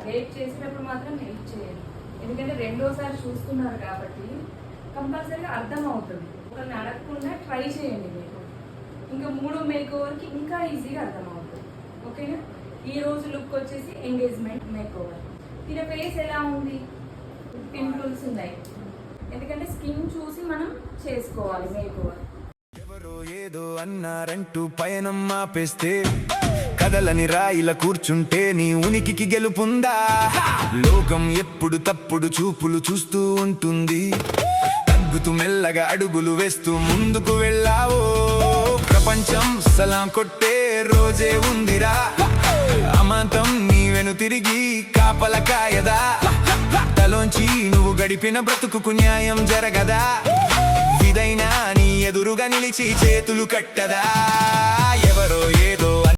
Wait చేసినప్పుడు మాత్రం wait చేయండి, ఎందుకంటే రెండోసారి చూస్తున్నారు కాబట్టి కంపల్సరీగా అర్థం అవుతుంది. ఒకరిని అడగకుండా ట్రై చేయండి, మీకు ఇంకా మూడో మేక్ ఓవర్కి ఇంకా ఈజీగా అర్థం అవుతుంది. ఓకేనా? ఈ రోజు లుక్ వచ్చేసి ఎంగేజ్మెంట్ మేక్ ఓవర్. తిన ఫేస్ ఎలా ఉంది? పింపుల్స్ ఉన్నాయి, ఎందుకంటే స్కిన్ చూసి మనం చేసుకోవాలి మేక్ ఓవర్. ఎవరో ఏదో అన్నారంటూ పయనం ఆపేస్తే, కదలని రాయిల కూర్చుంటే నీ ఉనికికి గెలుపుందా? లోకం ఎప్పుడు తప్పుడు చూపులు చూస్తూ ఉంటుంది, తగ్గుతూ మెల్లగా అడుగులు వేస్తూ ముందుకు వెళ్ళావో. ప్రపంచం సలాం కొట్టే రోజే ఉందిరా, అమాంతం నీ వెను తిరిగి కాపల కాయదా? తలోంచి నువ్వు గడిపిన బ్రతుకుకు న్యాయం జరగదా? విదైనా నీ ఎదురుగా నిలిచి చేతులు కట్టదా? ఎవరో ఏదో